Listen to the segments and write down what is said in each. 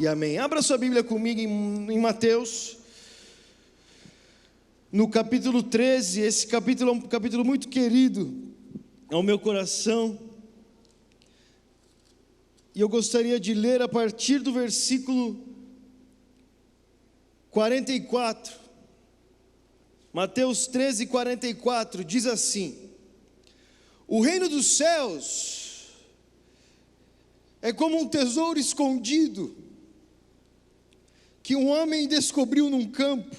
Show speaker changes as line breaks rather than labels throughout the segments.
e amém. Abra sua Bíblia comigo em Mateus, no capítulo 13. Esse capítulo é um capítulo muito querido ao meu coração, e eu gostaria de ler a partir do versículo 44. Mateus 13, 44, diz assim: o reino dos céus é como um tesouro escondido, que um homem descobriu num campo.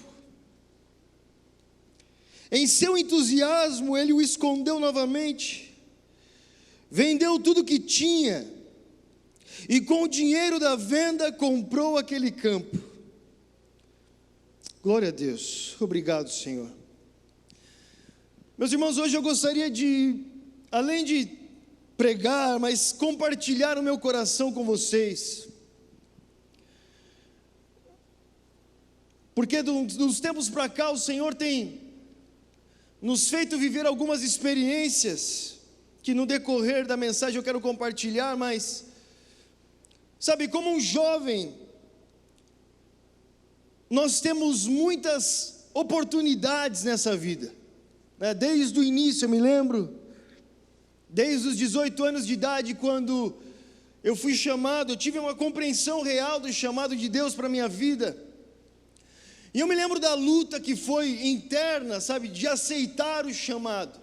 Em seu entusiasmo, ele o escondeu novamente, vendeu tudo que tinha, e com o dinheiro da venda comprou aquele campo. Glória a Deus, obrigado, Senhor. Meus irmãos, hoje eu gostaria de, além de pregar, mas compartilhar o meu coração com vocês, porque dos tempos para cá o Senhor tem nos feito viver algumas experiências, que no decorrer da mensagem eu quero compartilhar, mas, sabe, como um jovem, nós temos muitas oportunidades nessa vida, né? Desde o início, eu me lembro, desde os 18 anos de idade, quando eu fui chamado, eu tive uma compreensão real do chamado de Deus para a minha vida, e eu me lembro da luta que foi interna, sabe, de aceitar o chamado,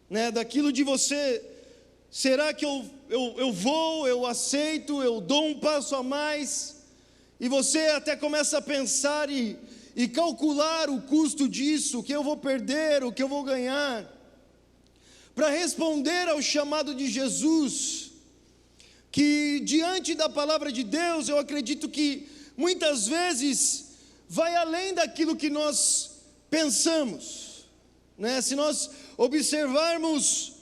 né? Daquilo de você, será que eu vou, eu aceito, eu dou um passo a mais, e você até começa a pensar e calcular o custo disso, o que eu vou perder, o que eu vou ganhar, para responder ao chamado de Jesus, que diante da palavra de Deus, eu acredito que muitas vezes vai além daquilo que nós pensamos, né? Se nós observarmos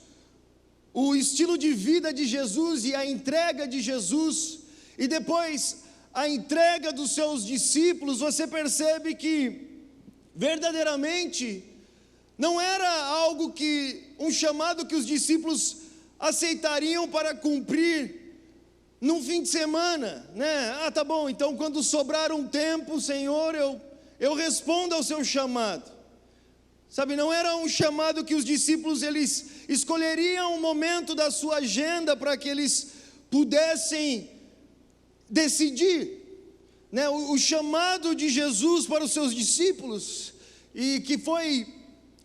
o estilo de vida de Jesus e a entrega de Jesus, e depois a entrega dos seus discípulos, você percebe que verdadeiramente não era algo um chamado que os discípulos aceitariam para cumprir num fim de semana, né? Tá bom, então quando sobrar um tempo, Senhor, eu respondo ao seu chamado. Sabe, não era um chamado que os discípulos, eles escolheriam um momento da sua agenda para que eles pudessem decidir, né? O chamado de Jesus para os seus discípulos, e que foi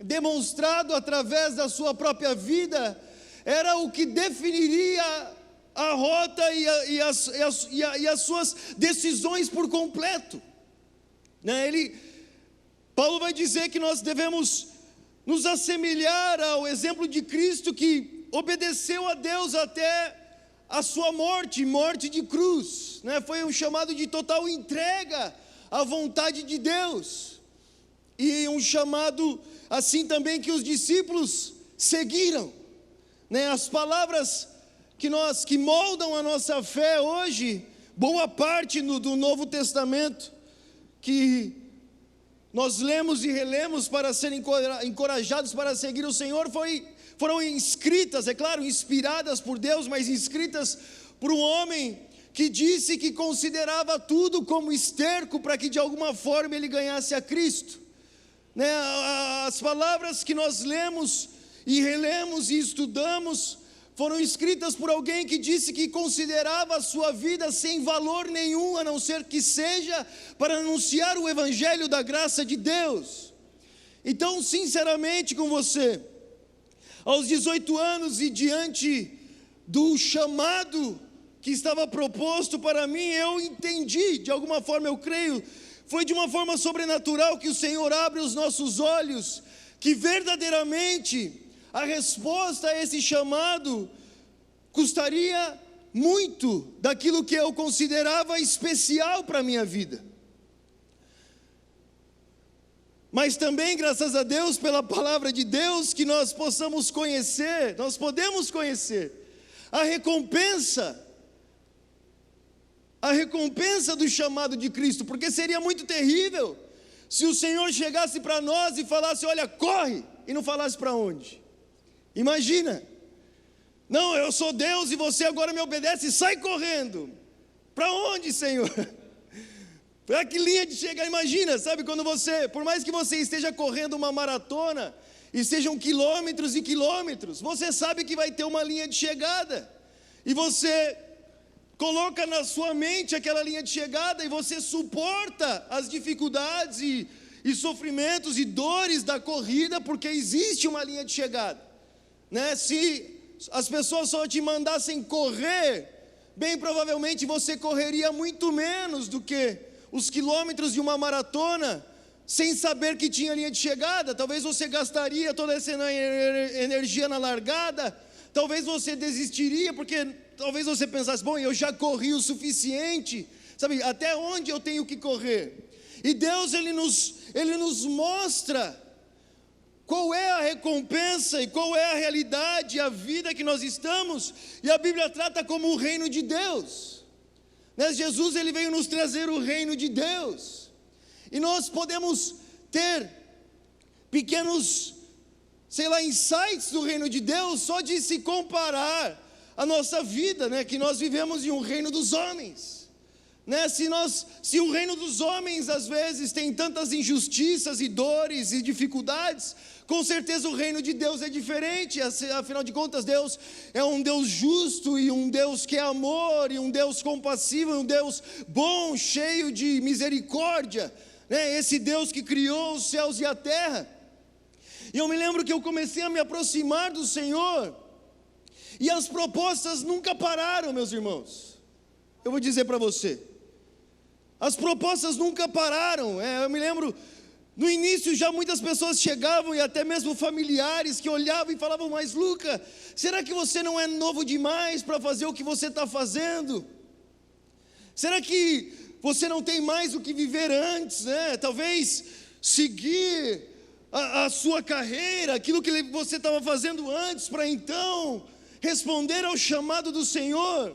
demonstrado através da sua própria vida, era o que definiria a rota e as suas decisões por completo, né? Paulo vai dizer que nós devemos nos assemelhar ao exemplo de Cristo, que obedeceu a Deus até a sua morte de cruz, né? Foi um chamado de total entrega à vontade de Deus, e um chamado assim também que os discípulos seguiram, né? As palavras que moldam a nossa fé hoje, boa parte do Novo Testamento, que nós lemos e relemos para serem encorajados para seguir o Senhor, foram escritas, é claro, inspiradas por Deus, mas escritas por um homem que disse que considerava tudo como esterco para que de alguma forma ele ganhasse a Cristo, né? As palavras que nós lemos e relemos e estudamos foram escritas por alguém que disse que considerava a sua vida sem valor nenhum, a não ser que seja para anunciar o evangelho da graça de Deus. Então, sinceramente com você, aos 18 anos e diante do chamado que estava proposto para mim, eu entendi, de alguma forma eu creio, foi de uma forma sobrenatural que o Senhor abre os nossos olhos, que verdadeiramente a resposta a esse chamado custaria muito daquilo que eu considerava especial para a minha vida. Mas também, graças a Deus, pela palavra de Deus, que nós podemos conhecer a recompensa do chamado de Cristo, porque seria muito terrível se o Senhor chegasse para nós e falasse: olha, corre, e não falasse para onde. Imagina, não, eu sou Deus e você agora me obedece, sai correndo. Para onde, Senhor? Para que linha de chegada? Imagina, sabe, quando você, por mais que você esteja correndo uma maratona, e sejam quilômetros e quilômetros, você sabe que vai ter uma linha de chegada, e você coloca na sua mente aquela linha de chegada, e você suporta as dificuldades e sofrimentos e dores da corrida, porque existe uma linha de chegada, né? Se as pessoas só te mandassem correr, bem provavelmente você correria muito menos do que os quilômetros de uma maratona, sem saber que tinha linha de chegada. Talvez você gastaria toda essa energia na largada, talvez você desistiria, porque talvez você pensasse, bom, eu já corri o suficiente, sabe, até onde eu tenho que correr? E Deus, Ele nos mostra qual é a recompensa e qual é a realidade, a vida que nós estamos, e a Bíblia trata como o reino de Deus, né? Jesus, Ele veio nos trazer o reino de Deus, e nós podemos ter pequenos, insights do reino de Deus, só de se comparar a nossa vida, né? Que nós vivemos em um reino dos homens, né? Se o reino dos homens às vezes tem tantas injustiças e dores e dificuldades, com certeza o reino de Deus é diferente. Afinal de contas, Deus é um Deus justo, e um Deus que é amor, e um Deus compassivo, e um Deus bom, cheio de misericórdia, né? Esse Deus que criou os céus e a terra. E eu me lembro que eu comecei a me aproximar do Senhor, e as propostas nunca pararam, meus irmãos. Eu vou dizer para você, as propostas nunca pararam. Eu me lembro, no início já muitas pessoas chegavam, e até mesmo familiares que olhavam e falavam, mas Luca, será que você não é novo demais para fazer o que você está fazendo? Será que você não tem mais o que viver antes, né? Talvez seguir a sua carreira, aquilo que você estava fazendo antes, para então responder ao chamado do Senhor.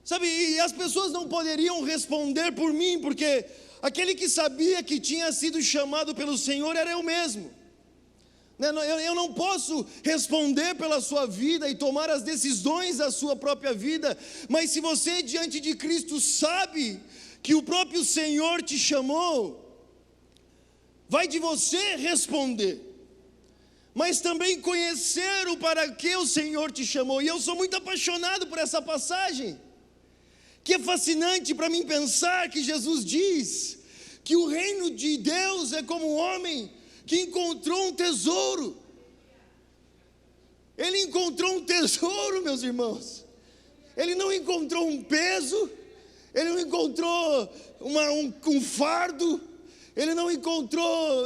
Sabe, e as pessoas não poderiam responder por mim, porque aquele que sabia que tinha sido chamado pelo Senhor era eu mesmo. Eu não posso responder pela sua vida e tomar as decisões da sua própria vida, mas se você diante de Cristo sabe que o próprio Senhor te chamou, vai de você responder, mas também conhecer o para que o Senhor te chamou. E eu sou muito apaixonado por essa passagem, que é fascinante para mim pensar que Jesus diz que o reino de Deus é como um homem que encontrou um tesouro. Ele encontrou um tesouro, meus irmãos. Ele não encontrou um peso, ele não encontrou um fardo, ele não encontrou,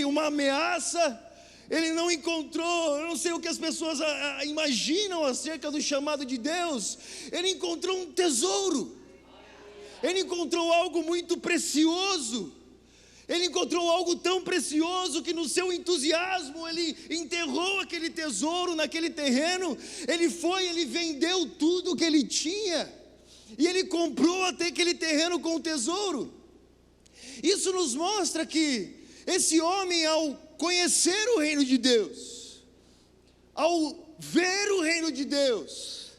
uma ameaça, ele não encontrou, eu não sei o que as pessoas imaginam acerca do chamado de Deus. Ele encontrou um tesouro, ele encontrou algo muito precioso. Ele encontrou algo tão precioso que no seu entusiasmo ele enterrou aquele tesouro naquele terreno. Ele vendeu tudo que ele tinha, e ele comprou até aquele terreno com o tesouro. Isso nos mostra que esse homem, ao conhecer o reino de Deus, ao ver o reino de Deus,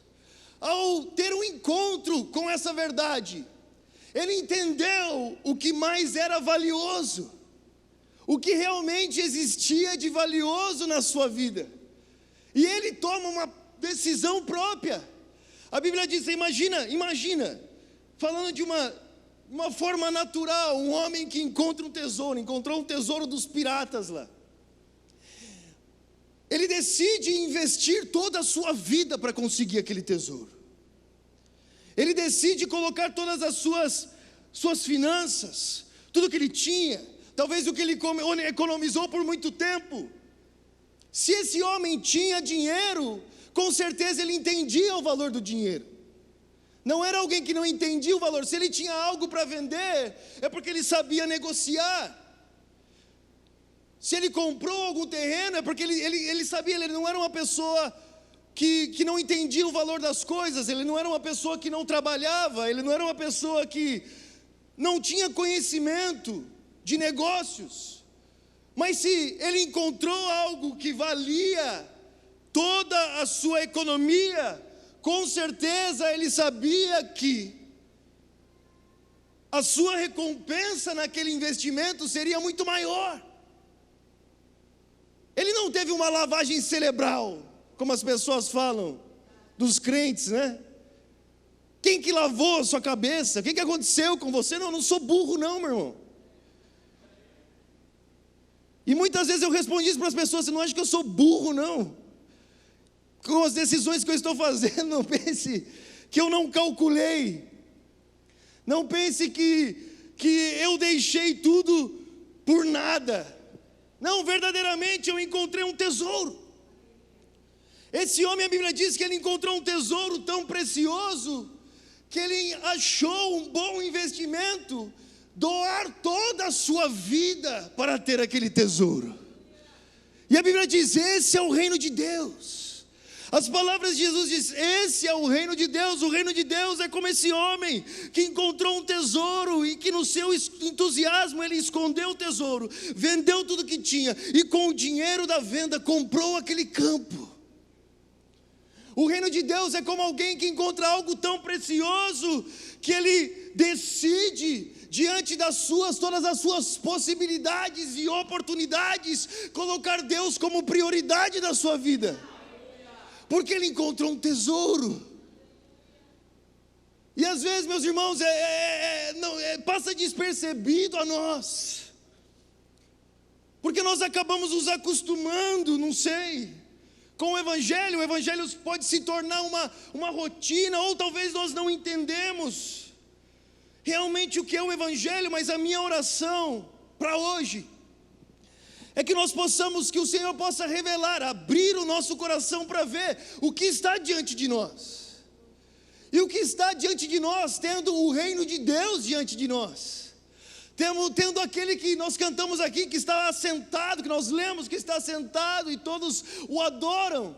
ao ter um encontro com essa verdade, ele entendeu o que mais era valioso, o que realmente existia de valioso na sua vida, e ele toma uma decisão própria. A Bíblia diz, imagina, falando de uma forma natural, um homem que encontrou um tesouro dos piratas lá. Ele decide investir toda a sua vida para conseguir aquele tesouro. Ele decide colocar todas as suas finanças, tudo que ele tinha, talvez o que ele economizou por muito tempo. Se esse homem tinha dinheiro, com certeza ele entendia o valor do dinheiro. Não era alguém que não entendia o valor. Se ele tinha algo para vender, é porque ele sabia negociar. Se ele comprou algum terreno, é porque ele sabia. Ele não era uma pessoa que não entendia o valor das coisas. Ele não era uma pessoa que não trabalhava. Ele não era uma pessoa que não tinha conhecimento de negócios. Mas se ele encontrou algo que valia toda a sua economia, com certeza ele sabia que a sua recompensa naquele investimento seria muito maior. Ele não teve uma lavagem cerebral, como as pessoas falam, dos crentes, né? Quem que lavou a sua cabeça? O que aconteceu com você? Não, eu não sou burro não, meu irmão. E muitas vezes eu respondi isso para as pessoas: você não acha que eu sou burro não? Com as decisões que eu estou fazendo, não pense que eu não calculei. Não pense que eu deixei tudo por nada. Não, verdadeiramente eu encontrei um tesouro. Esse homem, a Bíblia diz que ele encontrou um tesouro tão precioso, que ele achou um bom investimento, doar toda a sua vida para ter aquele tesouro. E a Bíblia diz: esse é o reino de Deus. As palavras de Jesus dizem: esse é o reino de Deus. O reino de Deus é como esse homem que encontrou um tesouro e que no seu entusiasmo ele escondeu o tesouro, vendeu tudo que tinha e com o dinheiro da venda comprou aquele campo. O reino de Deus é como alguém que encontra algo tão precioso que ele decide, diante todas as suas possibilidades e oportunidades, colocar Deus como prioridade da sua vida. Porque ele encontrou um tesouro. E às vezes, meus irmãos, passa despercebido a nós, porque nós acabamos nos acostumando, não sei, com o Evangelho. O Evangelho pode se tornar uma rotina, ou talvez nós não entendemos realmente o que é o Evangelho. Mas a minha oração para hoje é que nós possamos, que o Senhor possa revelar, abrir o nosso coração para ver o que está diante de nós. E o que está diante de nós, tendo o reino de Deus diante de nós, tendo aquele que nós cantamos aqui, que está assentado, que nós lemos que está assentado e todos o adoram.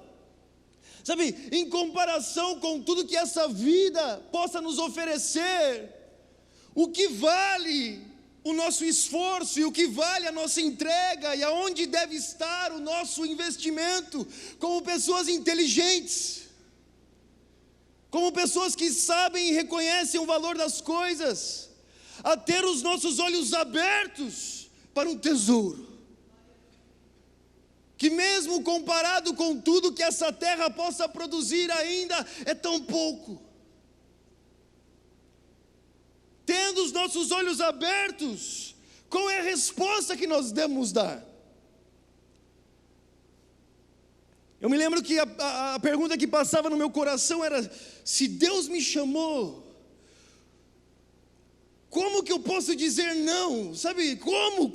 Sabe, em comparação com tudo que essa vida possa nos oferecer, o que vale o nosso esforço e o que vale a nossa entrega, e aonde deve estar o nosso investimento, como pessoas inteligentes, como pessoas que sabem e reconhecem o valor das coisas, a ter os nossos olhos abertos para um tesouro, que mesmo comparado com tudo que essa terra possa produzir, ainda é tão pouco. Tendo os nossos olhos abertos, qual é a resposta que nós devemos dar? Eu me lembro que a pergunta que passava no meu coração era: se Deus me chamou, como que eu posso dizer não? Sabe, como?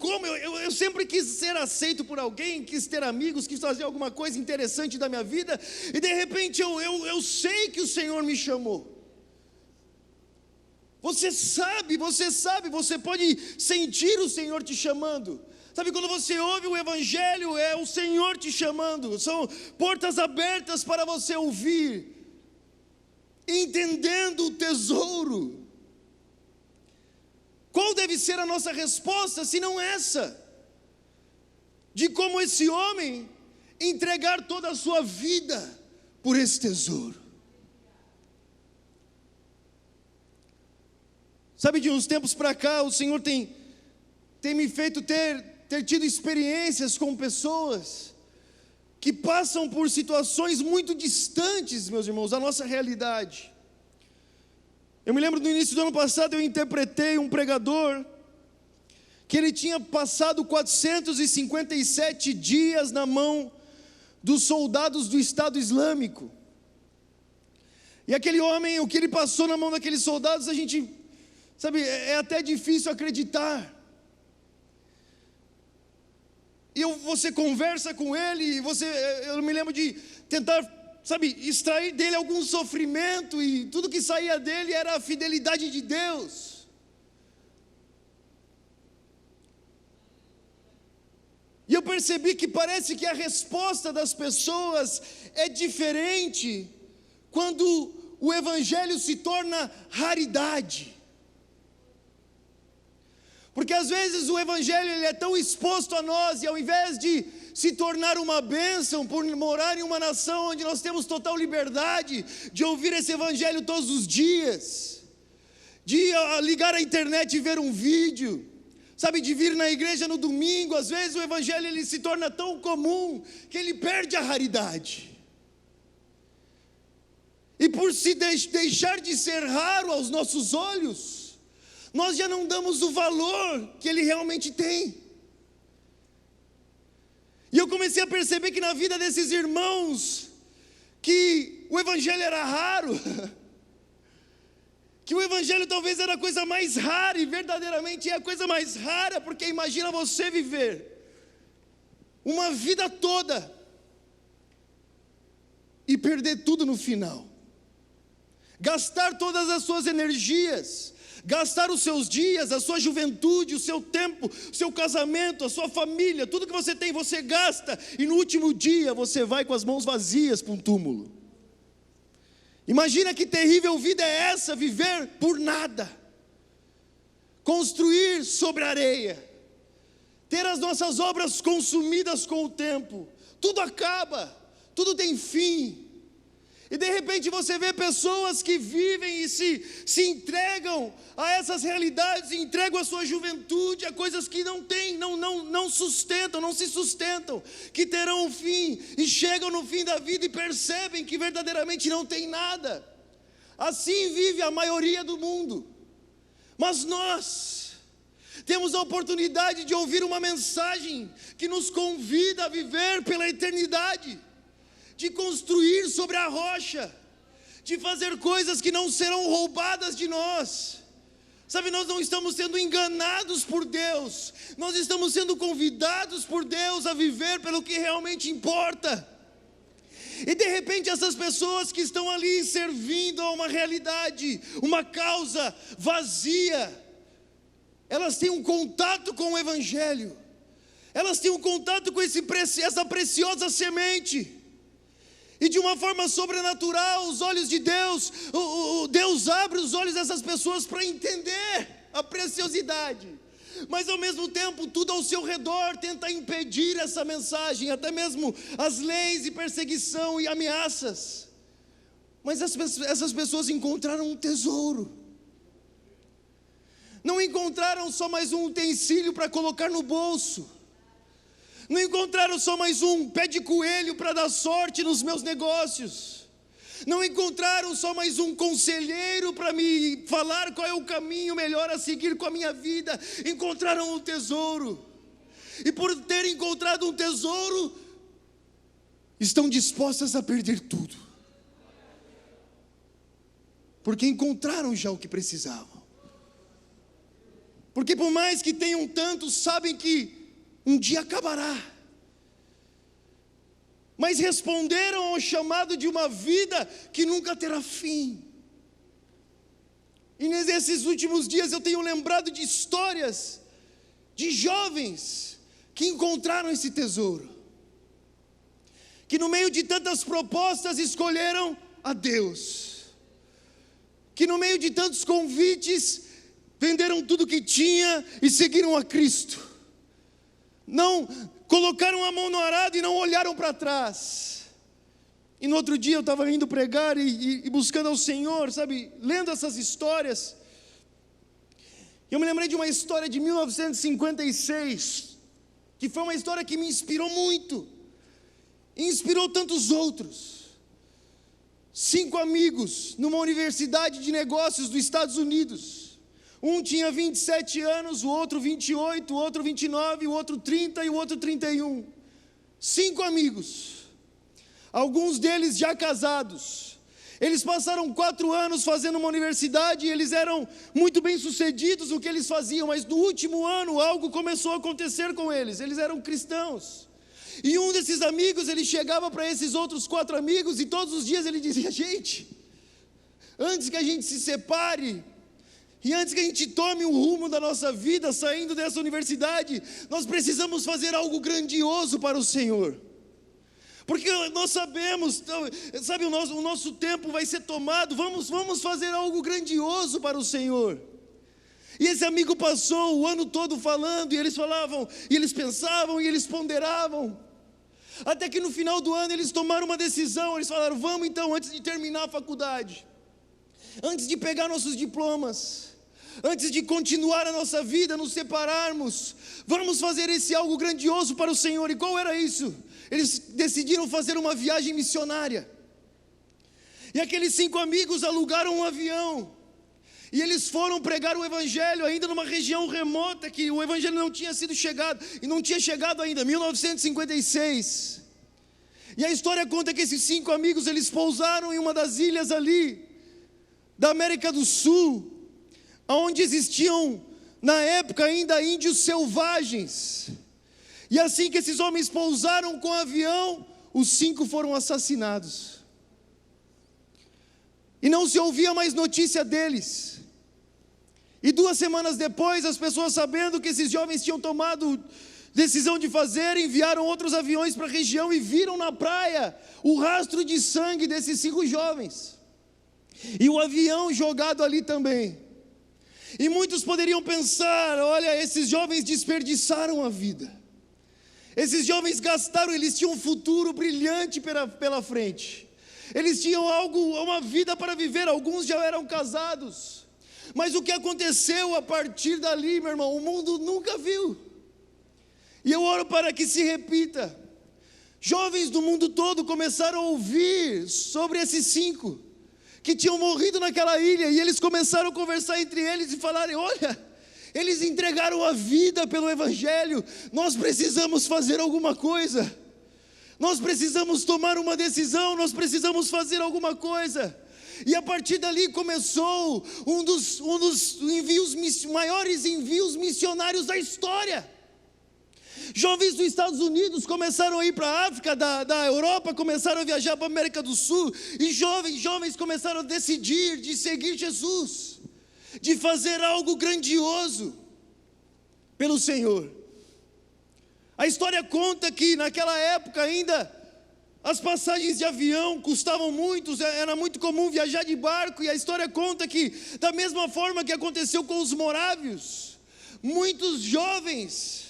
Eu sempre quis ser aceito por alguém, quis ter amigos, quis fazer alguma coisa interessante da minha vida, e de repente eu sei que o Senhor me chamou. Você sabe, você pode sentir o Senhor te chamando. Sabe, quando você ouve o Evangelho, é o Senhor te chamando. São portas abertas para você ouvir, entendendo o tesouro. Qual deve ser a nossa resposta, se não essa? De como esse homem entregar toda a sua vida por esse tesouro. Sabe, de uns tempos para cá, o Senhor tem me feito ter tido experiências com pessoas que passam por situações muito distantes, meus irmãos, da nossa realidade. Eu me lembro, no início do ano passado, eu interpretei um pregador que ele tinha passado 457 dias na mão dos soldados do Estado Islâmico. E aquele homem, o que ele passou na mão daqueles soldados, a gente, sabe, é até difícil acreditar. E você conversa com ele, eu me lembro de tentar, sabe, extrair dele algum sofrimento, e tudo que saía dele era a fidelidade de Deus. E eu percebi que parece que a resposta das pessoas é diferente quando o Evangelho se torna raridade. Porque às vezes o Evangelho ele é tão exposto a nós, e ao invés de se tornar uma bênção por morar em uma nação onde nós temos total liberdade de ouvir esse evangelho todos os dias, de ligar a internet e ver um vídeo, sabe, de vir na igreja no domingo. Às vezes o evangelho ele se torna tão comum que ele perde a raridade. E por se deixar de ser raro aos nossos olhos, nós já não damos o valor que ele realmente tem. E eu comecei a perceber que na vida desses irmãos, que o evangelho era raro, que o evangelho talvez era a coisa mais rara, e verdadeiramente é a coisa mais rara, porque imagina você viver uma vida toda e perder tudo no final, gastar todas as suas energias, gastar os seus dias, a sua juventude, o seu tempo, o seu casamento, a sua família, tudo que você tem, você gasta, e no último dia você vai com as mãos vazias para um túmulo. Imagina que terrível vida é essa, viver por nada, construir sobre a areia, ter as nossas obras consumidas com o tempo, tudo acaba, tudo tem fim. E de repente você vê pessoas que vivem e se entregam a essas realidades, entregam a sua juventude a coisas que não sustentam, não se sustentam, que terão um fim, e chegam no fim da vida e percebem que verdadeiramente não tem nada. Assim vive a maioria do mundo. Mas nós temos a oportunidade de ouvir uma mensagem que nos convida a viver pela eternidade, de construir sobre a rocha, de fazer coisas que não serão roubadas de nós. Sabe, nós não estamos sendo enganados por Deus, nós estamos sendo convidados por Deus a viver pelo que realmente importa. E de repente essas pessoas que estão ali servindo a uma realidade, uma causa vazia, elas têm um contato com o evangelho, elas têm um contato com essa preciosa semente. E de uma forma sobrenatural, os olhos de Deus, Deus abre os olhos dessas pessoas para entender a preciosidade. Mas ao mesmo tempo, tudo ao seu redor tenta impedir essa mensagem, até mesmo as leis e perseguição e ameaças. Mas essas pessoas encontraram um tesouro. Não encontraram só mais um utensílio para colocar no bolso. Não encontraram só mais um pé de coelho para dar sorte nos meus negócios. Não encontraram só mais um conselheiro para me falar qual é o caminho melhor a seguir com a minha vida. Encontraram um tesouro. E por ter encontrado um tesouro, estão dispostas a perder tudo. Porque encontraram já o que precisavam. Porque por mais que tenham tanto, sabem que um dia acabará. Mas responderam ao chamado de uma vida que nunca terá fim. E nesses últimos dias eu tenho lembrado de histórias de jovens que encontraram esse tesouro, que no meio de tantas propostas escolheram a Deus, que no meio de tantos convites venderam tudo que tinha e seguiram a Cristo. Não colocaram a mão no arado e não olharam para trás. E no outro dia eu estava indo pregar e buscando ao Senhor, sabe, lendo essas histórias. Eu me lembrei de uma história de 1956, que foi uma história que me inspirou muito, e inspirou tantos outros. 5 amigos numa universidade de negócios dos Estados Unidos. Um tinha 27 anos, o outro 28, o outro 29, o outro 30 e o outro 31. 5 amigos, alguns deles já casados. Eles passaram 4 anos fazendo uma universidade e eles eram muito bem sucedidos no que eles faziam, mas no último ano algo começou a acontecer com eles. Eles eram cristãos. E um desses amigos, ele chegava para esses outros 4 amigos e todos os dias ele dizia: gente, antes que a gente se separe, e antes que a gente tome o rumo da nossa vida saindo dessa universidade, nós precisamos fazer algo grandioso para o Senhor. Porque nós sabemos, sabe, o nosso tempo vai ser tomado, vamos fazer algo grandioso para o Senhor. E esse amigo passou o ano todo falando, e eles falavam, e eles pensavam, e eles ponderavam. Até que no final do ano eles tomaram uma decisão, eles falaram: vamos então, antes de terminar a faculdade, antes de pegar nossos diplomas, antes de continuar a nossa vida, nos separarmos, vamos fazer esse algo grandioso para o Senhor. E qual era isso? Eles decidiram fazer uma viagem missionária. E aqueles 5 amigos alugaram um avião, e eles foram pregar o Evangelho ainda numa região remota, que o Evangelho não tinha sido chegado, e não tinha chegado ainda, 1956. E a história conta que esses 5 amigos, eles pousaram em uma das ilhas ali, da América do Sul, onde existiam, na época ainda, índios selvagens. E assim que esses homens pousaram com o avião, os 5 foram assassinados. E não se ouvia mais notícia deles. E 2 semanas depois, as pessoas, sabendo que esses jovens tinham tomado decisão de fazer, enviaram outros aviões para a região e viram na praia o rastro de sangue desses 5 jovens. E o avião jogado ali também. E muitos poderiam pensar: olha, esses jovens desperdiçaram a vida. Esses jovens gastaram, eles tinham um futuro brilhante pela frente. Eles tinham uma vida para viver, alguns já eram casados. Mas o que aconteceu a partir dali, meu irmão, o mundo nunca viu. E eu oro para que se repita. Jovens do mundo todo começaram a ouvir sobre esses 5 que tinham morrido naquela ilha, e eles começaram a conversar entre eles e falarem: olha, eles entregaram a vida pelo Evangelho, nós precisamos fazer alguma coisa, nós precisamos tomar uma decisão, nós precisamos fazer alguma coisa. E a partir dali começou um dos maiores envios missionários da história. Jovens dos Estados Unidos começaram a ir para a África, da Europa, começaram a viajar para a América do Sul, e jovens começaram a decidir de seguir Jesus, de fazer algo grandioso pelo Senhor. A história conta que naquela época ainda as passagens de avião custavam muito, era muito comum viajar de barco, e a história conta que, da mesma forma que aconteceu com os morávios, muitos jovens,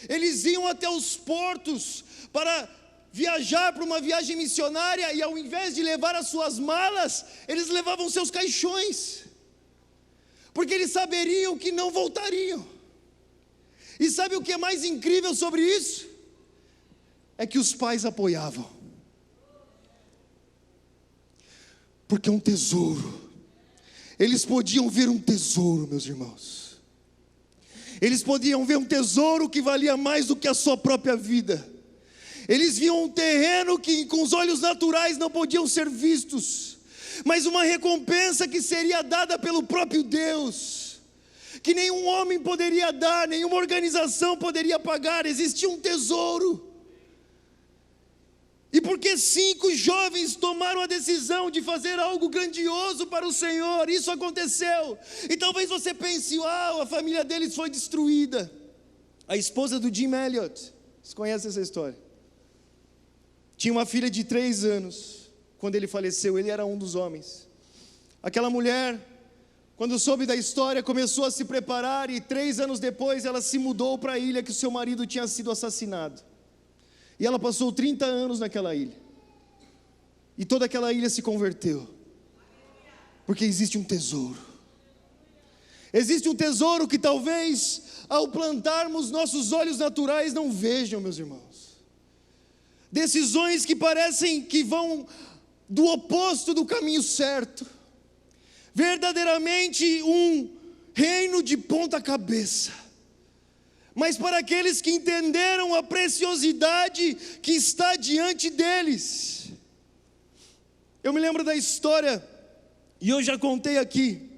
eles iam até os portos para viajar para uma viagem missionária, e ao invés de levar as suas malas, eles levavam seus caixões, porque eles saberiam que não voltariam. E sabe o que é mais incrível sobre isso? É que os pais apoiavam. Porque é um tesouro. Eles podiam ver um tesouro, meus irmãos. Eles podiam ver um tesouro que valia mais do que a sua própria vida. Eles viam um terreno que com os olhos naturais não podiam ser vistos, mas uma recompensa que seria dada pelo próprio Deus, que nenhum homem poderia dar, nenhuma organização poderia pagar. Existia um tesouro. E porque 5 jovens tomaram a decisão de fazer algo grandioso para o Senhor, isso aconteceu. E talvez você pense: a família deles foi destruída. A esposa do Jim Elliot, vocês conhecem essa história? Tinha uma filha de 3 anos, quando ele faleceu, ele era um dos homens. Aquela mulher, quando soube da história, começou a se preparar, e 3 anos depois ela se mudou para a ilha que o seu marido tinha sido assassinado. E ela passou 30 anos naquela ilha. E toda aquela ilha se converteu. Porque existe um tesouro. Existe um tesouro que talvez, ao plantarmos, nossos olhos naturais não vejam, meus irmãos. Decisões que parecem que vão do oposto do caminho certo. Verdadeiramente um reino de ponta cabeça. Mas para aqueles que entenderam a preciosidade que está diante deles. Eu me lembro da história, e eu já contei aqui,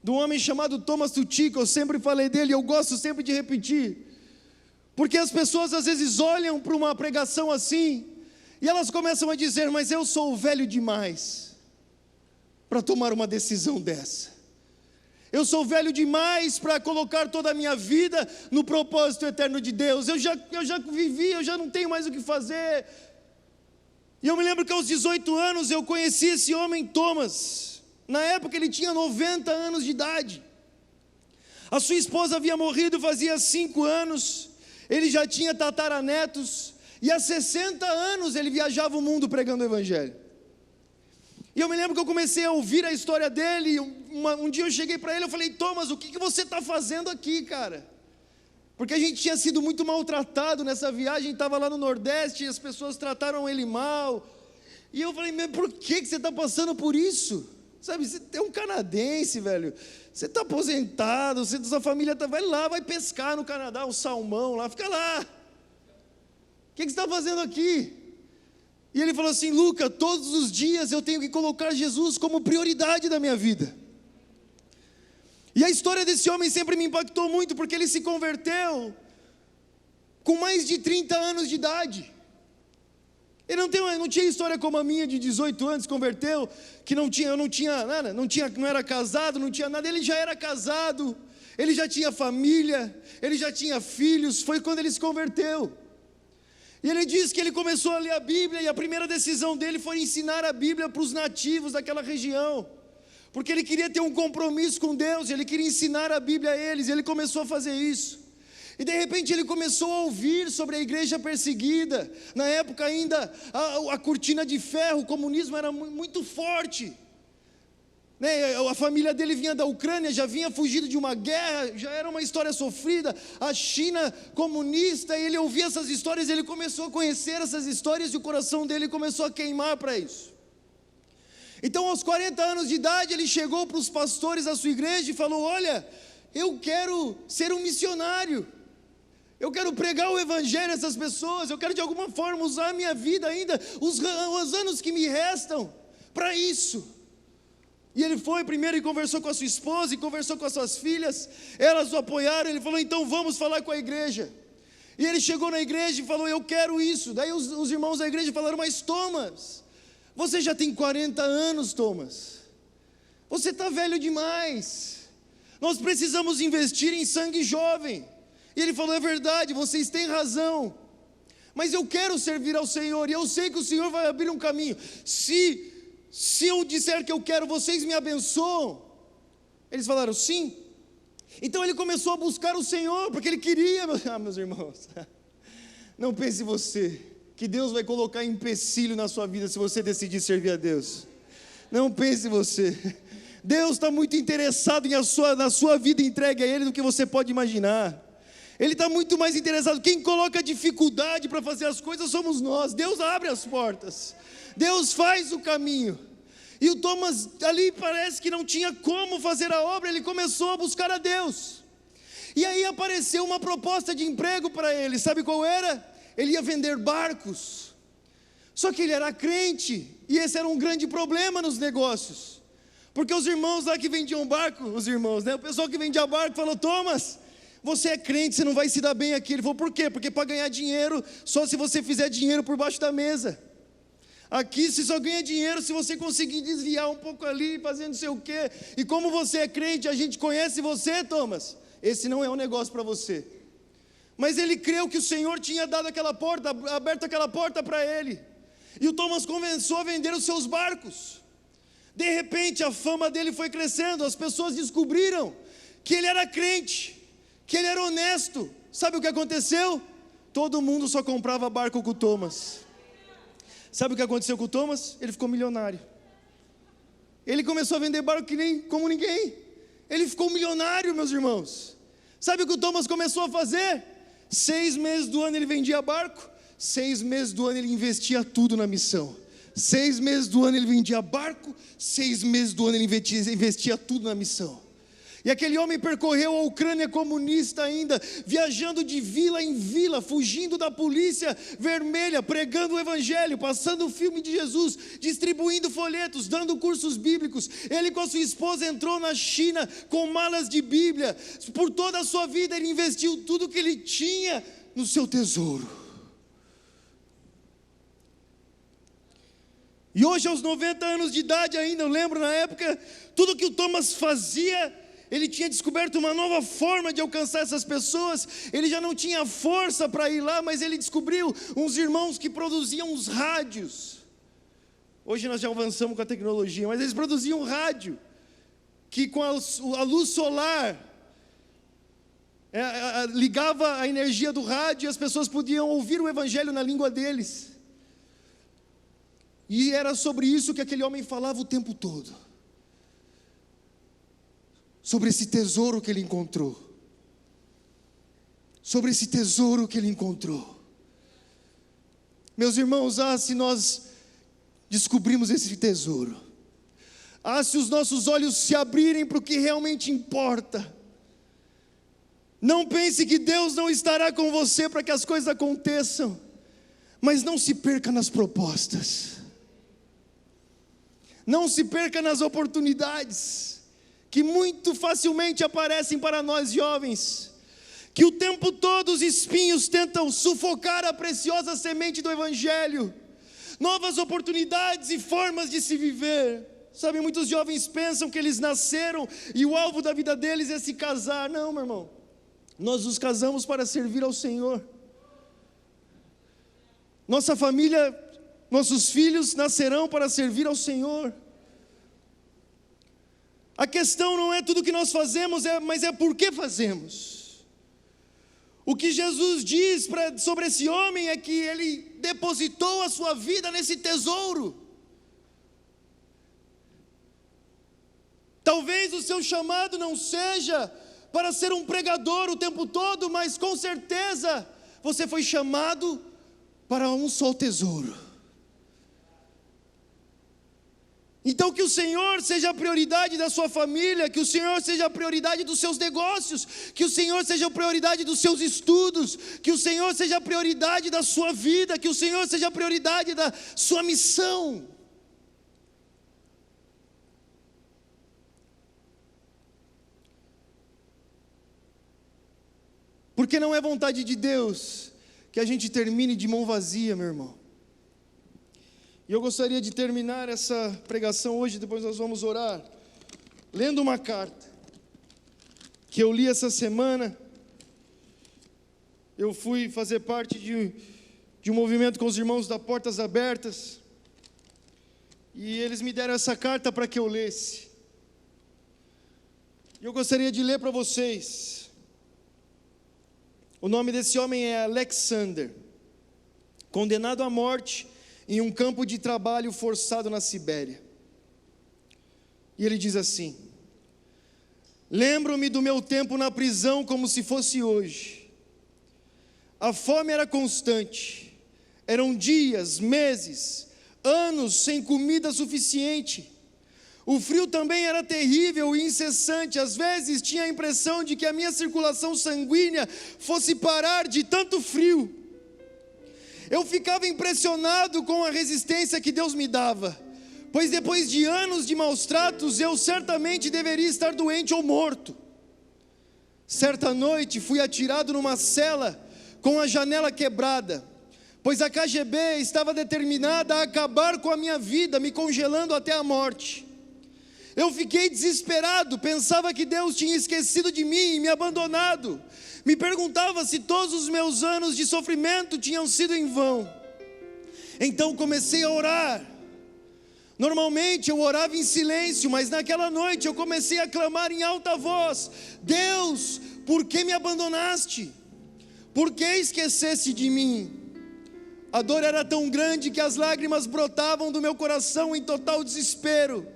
de um homem chamado Thomas Tuchik. Eu sempre falei dele, eu gosto sempre de repetir, porque as pessoas às vezes olham para uma pregação assim, e elas começam a dizer: mas eu sou velho demais para tomar uma decisão dessa. Eu sou velho demais para colocar toda a minha vida no propósito eterno de Deus. Eu já vivi, eu já não tenho mais o que fazer. E eu me lembro que aos 18 anos eu conheci esse homem, Thomas. Na época ele tinha 90 anos de idade. A sua esposa havia morrido fazia 5 anos. Ele já tinha tataranetos. E há 60 anos ele viajava o mundo pregando o evangelho. E eu me lembro que eu comecei a ouvir a história dele. Um dia eu cheguei para ele e falei: Thomas, o que você está fazendo aqui, cara? Porque a gente tinha sido muito maltratado nessa viagem, estava lá no Nordeste, e as pessoas trataram ele mal. E eu falei: mas por que você está passando por isso? Sabe, você é um canadense, velho. Você está aposentado, sua família vai lá, vai pescar no Canadá, um salmão lá, fica lá. O que você está fazendo aqui? E ele falou assim: Luca, todos os dias eu tenho que colocar Jesus como prioridade da minha vida. E a história desse homem sempre me impactou muito, porque ele se converteu com mais de 30 anos de idade. Ele não tinha história como a minha, de 18 anos, converteu, que não tinha nada, não era casado, não tinha nada. Ele já era casado, ele já tinha família, ele já tinha filhos. Foi quando ele se converteu. E ele diz que ele começou a ler a Bíblia, e a primeira decisão dele foi ensinar a Bíblia para os nativos daquela região, porque ele queria ter um compromisso com Deus, ele queria ensinar a Bíblia a eles, e ele começou a fazer isso. E de repente ele começou a ouvir sobre a igreja perseguida. Na época ainda a cortina de ferro, o comunismo era muito forte, né? A família dele vinha da Ucrânia, já vinha fugido de uma guerra, já era uma história sofrida. A China comunista, e ele ouvia essas histórias, ele começou a conhecer essas histórias, e o coração dele começou a queimar para isso. Então, aos 40 anos de idade, ele chegou para os pastores da sua igreja e falou: olha, eu quero ser um missionário, eu quero pregar o evangelho a essas pessoas, eu quero de alguma forma usar a minha vida ainda, os anos que me restam, para isso. E ele foi primeiro e conversou com a sua esposa, e conversou com as suas filhas, elas o apoiaram. Ele falou: então vamos falar com a igreja. E ele chegou na igreja e falou: eu quero isso. Daí os irmãos da igreja falaram: mas Thomas, você já tem 40 anos, Thomas, você está velho demais, nós precisamos investir em sangue jovem. E ele falou: é verdade, vocês têm razão, mas eu quero servir ao Senhor, e eu sei que o Senhor vai abrir um caminho. Se eu disser que eu quero, vocês me abençoam? Eles falaram: sim. Então ele começou a buscar o Senhor, porque ele queria. Meus irmãos, não pense você que Deus vai colocar empecilho na sua vida se você decidir servir a Deus. Não pense você. Deus está muito interessado na sua vida entregue a Ele do que você pode imaginar. Ele está muito mais interessado. Quem coloca dificuldade para fazer as coisas somos nós. Deus abre as portas, Deus faz o caminho. E o Thomas ali parece que não tinha como fazer a obra. Ele começou a buscar a Deus. E aí apareceu uma proposta de emprego para ele. Sabe qual era? Ele ia vender barcos. Só que ele era crente, e esse era um grande problema nos negócios, porque os irmãos lá que vendiam barco, o pessoal que vendia barco falou: Thomas, você é crente, você não vai se dar bem aqui. Ele falou: por quê? Porque para ganhar dinheiro, só se você fizer dinheiro por baixo da mesa. Aqui você só ganha dinheiro se você conseguir desviar um pouco ali, fazendo não sei o quê. E como você é crente, a gente conhece você, Thomas, esse não é um negócio para você. Mas ele creu que o Senhor tinha dado aquela porta, aberto aquela porta para ele. E o Thomas começou a vender os seus barcos. De repente a fama dele foi crescendo, as pessoas descobriram que ele era crente, que ele era honesto. Sabe o que aconteceu? Todo mundo só comprava barco com o Thomas. Sabe o que aconteceu com o Thomas? Ele ficou milionário. Ele começou a vender barco como ninguém. Ele ficou milionário, meus irmãos. Sabe o que o Thomas começou a fazer? 6 meses do ano ele vendia barco, 6 meses do ano ele investia tudo na missão. 6 meses do ano ele vendia barco, 6 meses do ano ele investia tudo na missão. E aquele homem percorreu a Ucrânia comunista ainda, viajando de vila em vila, fugindo da polícia vermelha, pregando o evangelho, passando o filme de Jesus, distribuindo folhetos, dando cursos bíblicos. Ele com a sua esposa entrou na China com malas de Bíblia. Por toda a sua vida ele investiu tudo que ele tinha no seu tesouro. E hoje, aos 90 anos de idade ainda, eu lembro na época, tudo que o Thomas fazia, ele tinha descoberto uma nova forma de alcançar essas pessoas. Ele já não tinha força para ir lá, mas ele descobriu uns irmãos que produziam uns rádios. Hoje nós já avançamos com a tecnologia, mas eles produziam um rádio, que com a luz solar, ligava a energia do rádio e as pessoas podiam ouvir o evangelho na língua deles. E era sobre isso que aquele homem falava o tempo todo. Sobre esse tesouro que ele encontrou. Sobre esse tesouro que ele encontrou. Meus irmãos, se nós descobrimos esse tesouro, se os nossos olhos se abrirem para o que realmente importa, não pense que Deus não estará com você para que as coisas aconteçam, mas não se perca nas propostas, não se perca nas oportunidades, que muito facilmente aparecem para nós jovens, que o tempo todo os espinhos tentam sufocar a preciosa semente do Evangelho, novas oportunidades e formas de se viver. Sabe, muitos jovens pensam que eles nasceram e o alvo da vida deles é se casar. Não, meu irmão, nós nos casamos para servir ao Senhor. Nossa família, nossos filhos nascerão para servir ao Senhor. A questão não é tudo o que nós fazemos, mas é por que fazemos. O que Jesus diz sobre esse homem é que ele depositou a sua vida nesse tesouro. Talvez o seu chamado não seja para ser um pregador o tempo todo, mas com certeza você foi chamado para um só tesouro. Então que o Senhor seja a prioridade da sua família, que o Senhor seja a prioridade dos seus negócios, que o Senhor seja a prioridade dos seus estudos, que o Senhor seja a prioridade da sua vida, que o Senhor seja a prioridade da sua missão. Porque não é vontade de Deus que a gente termine de mão vazia, meu irmão. E eu gostaria de terminar essa pregação hoje, depois nós vamos orar, lendo uma carta que eu li essa semana. Eu fui fazer parte de um movimento com os irmãos da Portas Abertas, e eles me deram essa carta para que eu lesse. E eu gostaria de ler para vocês. O nome desse homem é Alexander, condenado à morte em um campo de trabalho forçado na Sibéria. E ele diz assim: lembro-me do meu tempo na prisão como se fosse hoje. A fome era constante, eram dias, meses, anos sem comida suficiente. O frio também era terrível e incessante. Às vezes tinha a impressão de que a minha circulação sanguínea fosse parar de tanto frio. Eu ficava impressionado com a resistência que Deus me dava, pois depois de anos de maus tratos, eu certamente deveria estar doente ou morto. Certa noite fui atirado numa cela com a janela quebrada, pois a KGB estava determinada a acabar com a minha vida, me congelando até a morte. Eu fiquei desesperado, pensava que Deus tinha esquecido de mim e me abandonado. Me perguntava se todos os meus anos de sofrimento tinham sido em vão. Então comecei a orar. Normalmente eu orava em silêncio, mas naquela noite eu comecei a clamar em alta voz: Deus, por que me abandonaste? Por que esqueceste de mim? A dor era tão grande que as lágrimas brotavam do meu coração em total desespero.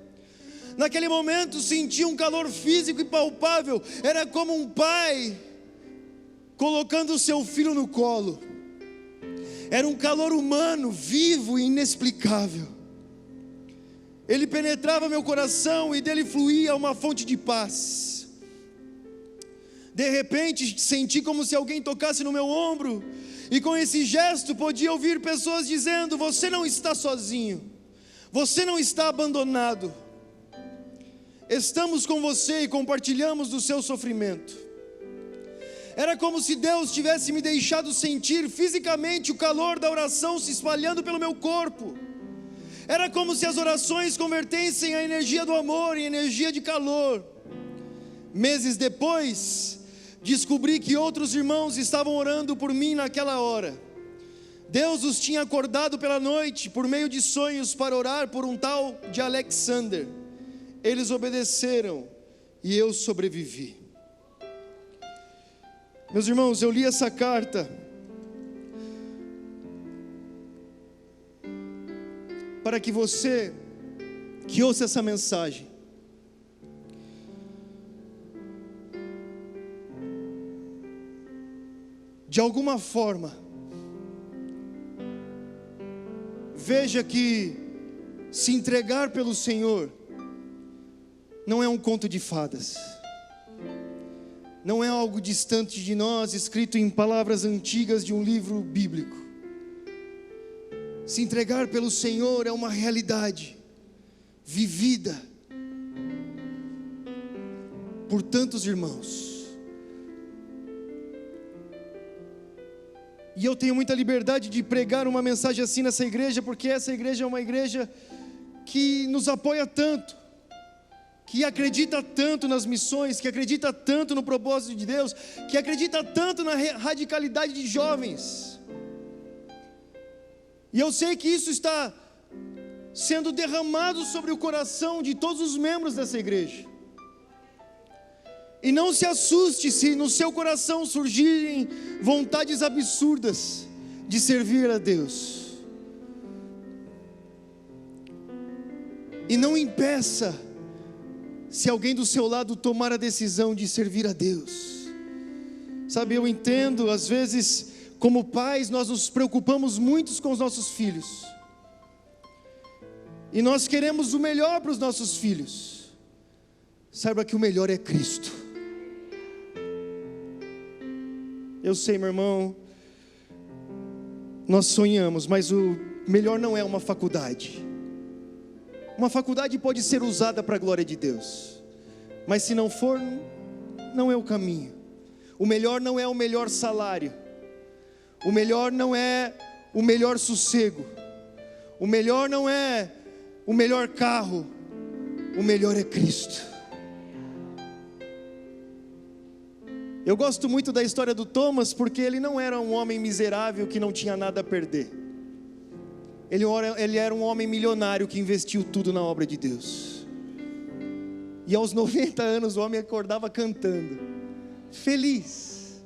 Naquele momento senti um calor físico e palpável. Era como um pai colocando o seu filho no colo. Era um calor humano, vivo e inexplicável. Ele penetrava meu coração e dele fluía uma fonte de paz. De repente senti como se alguém tocasse no meu ombro, e com esse gesto podia ouvir pessoas dizendo: você não está sozinho, você não está abandonado, estamos com você e compartilhamos do seu sofrimento. Era como se Deus tivesse me deixado sentir fisicamente o calor da oração se espalhando pelo meu corpo. Era como se as orações convertessem a energia do amor em energia de calor. Meses depois, descobri que outros irmãos estavam orando por mim naquela hora. Deus os tinha acordado pela noite, por meio de sonhos, para orar por um tal de Alexander. Eles obedeceram e eu sobrevivi. Meus irmãos, eu li essa carta para que você que ouça essa mensagem de alguma forma veja que se entregar pelo Senhor não é um conto de fadas, não é algo distante de nós, escrito em palavras antigas de um livro bíblico. Se entregar pelo Senhor é uma realidade vivida por tantos irmãos. E eu tenho muita liberdade de pregar uma mensagem assim nessa igreja, porque essa igreja é uma igreja que nos apoia tanto, que acredita tanto nas missões, que acredita tanto no propósito de Deus, que acredita tanto na radicalidade de jovens. E eu sei que isso está sendo derramado sobre o coração de todos os membros dessa igreja. E não se assuste se no seu coração surgirem vontades absurdas de servir a Deus. E não impeça se alguém do seu lado tomar a decisão de servir a Deus. Sabe, eu entendo, às vezes, como pais, nós nos preocupamos muito com os nossos filhos. E nós queremos o melhor para os nossos filhos. Saiba que o melhor é Cristo. Eu sei, meu irmão, nós sonhamos, mas o melhor não é uma faculdade. Uma faculdade pode ser usada para a glória de Deus, mas se não for, não é o caminho. O melhor não é o melhor salário, o melhor não é o melhor sossego, o melhor não é o melhor carro, o melhor é Cristo. Eu gosto muito da história do Thomas, porque ele não era um homem miserável que não tinha nada a perder. Ele era um homem milionário que investiu tudo na obra de Deus. E aos 90 anos o homem acordava cantando, feliz,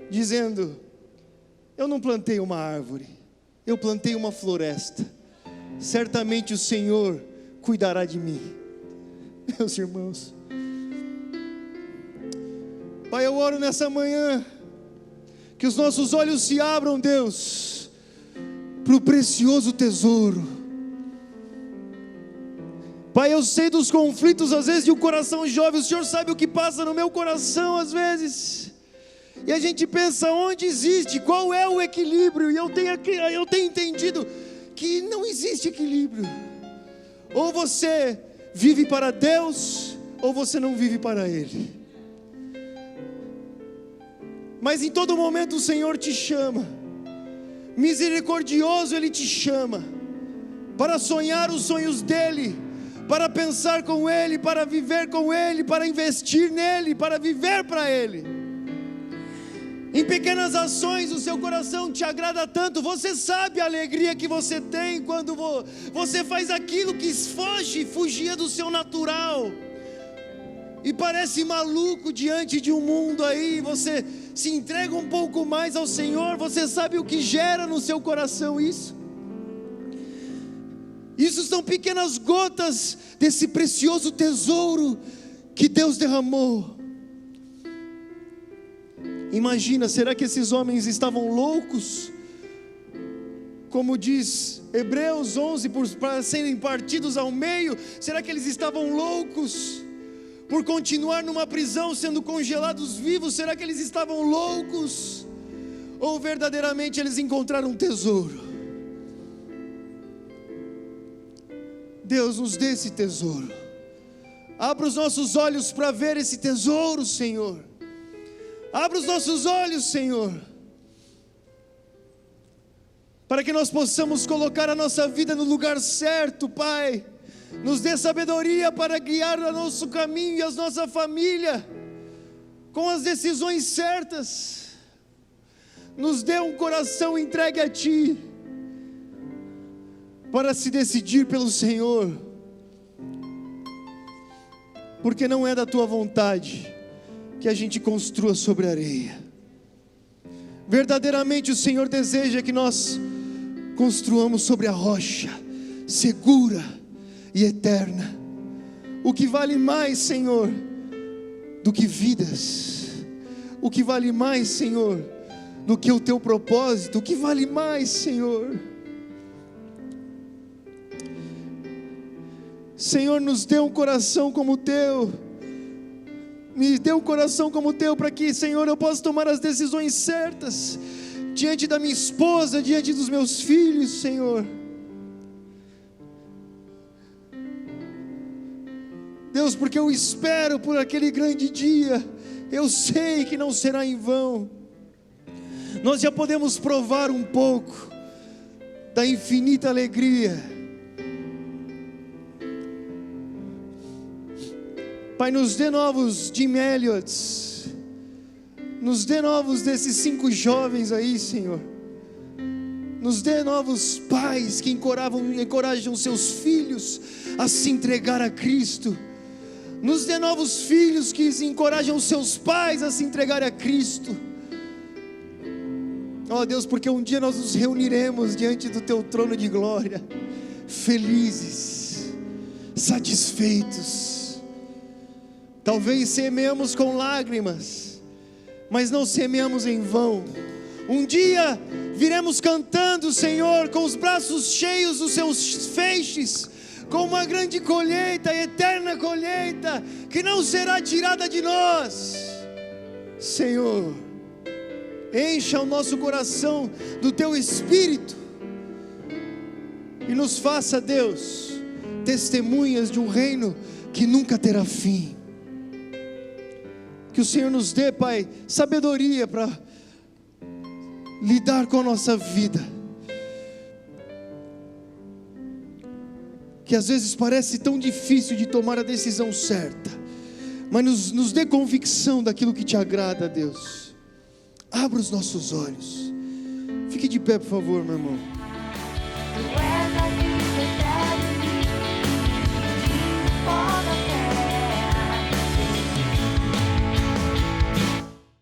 dizendo: eu não plantei uma árvore, eu plantei uma floresta. Certamente o Senhor cuidará de mim. Meus irmãos, Pai, eu oro nessa manhã que os nossos olhos se abram, Deus, para o precioso tesouro. Pai, eu sei dos conflitos às vezes de um coração jovem. O Senhor sabe o que passa no meu coração às vezes. E a gente pensa, onde existe, qual é o equilíbrio? E eu tenho entendido que não existe equilíbrio. Ou você vive para Deus, ou você não vive para Ele. Mas em todo momento o Senhor te chama, misericordioso Ele te chama, para sonhar os sonhos dEle, para pensar com Ele, para viver com Ele, para investir nele, para viver para Ele. Em pequenas ações o seu coração te agrada tanto. Você sabe a alegria que você tem quando você faz aquilo que fugia do seu natural, e parece maluco diante de um mundo aí. Você se entrega um pouco mais ao Senhor. Você sabe o que gera no seu coração isso? Isso são pequenas gotas desse precioso tesouro que Deus derramou. Imagina, será que esses homens estavam loucos? Como diz Hebreus 11, para serem partidos ao meio. Será que eles estavam loucos por continuar numa prisão, sendo congelados vivos? Será que eles estavam loucos? Ou verdadeiramente eles encontraram um tesouro? Deus, nos dê esse tesouro. Abra os nossos olhos para ver esse tesouro, Senhor. Abra os nossos olhos, Senhor, para que nós possamos colocar a nossa vida no lugar certo, Pai. Nos dê sabedoria para guiar o nosso caminho e a nossa família com as decisões certas. Nos dê um coração entregue a Ti, para se decidir pelo Senhor, porque não é da Tua vontade, que a gente construa sobre a areia. Verdadeiramente o Senhor deseja que nós construamos sobre a rocha, segura e eterna. O que vale mais, Senhor, do que vidas? O que vale mais, Senhor, do que o Teu propósito? O que vale mais, Senhor? Senhor, nos dê um coração como o Teu. Me dê um coração como o Teu, para que, Senhor, eu possa tomar as decisões certas, diante da minha esposa, diante dos meus filhos, Senhor. Deus, porque eu espero por aquele grande dia, eu sei que não será em vão. Nós já podemos provar um pouco da infinita alegria. Pai, nos dê novos Jim Elliots, nos dê novos desses 5 jovens aí, Senhor. Nos dê novos pais que encorajam seus filhos a se entregar a Cristo. Nos dê novos filhos que encorajam seus pais a se entregar a Cristo. Ó Deus, porque um dia nós nos reuniremos diante do Teu trono de glória, felizes, satisfeitos. Talvez semeamos com lágrimas, mas não semeamos em vão. Um dia viremos cantando, Senhor, com os braços cheios dos Seus feixes, com uma grande colheita, eterna colheita, que não será tirada de nós. Senhor, encha o nosso coração do Teu Espírito, e nos faça, Deus, testemunhas de um reino que nunca terá fim. Que o Senhor nos dê, Pai, sabedoria para lidar com a nossa vida, que às vezes parece tão difícil de tomar a decisão certa, mas nos dê convicção daquilo que Te agrada, Deus. Abra os nossos olhos. Fique de pé, por favor, meu irmão.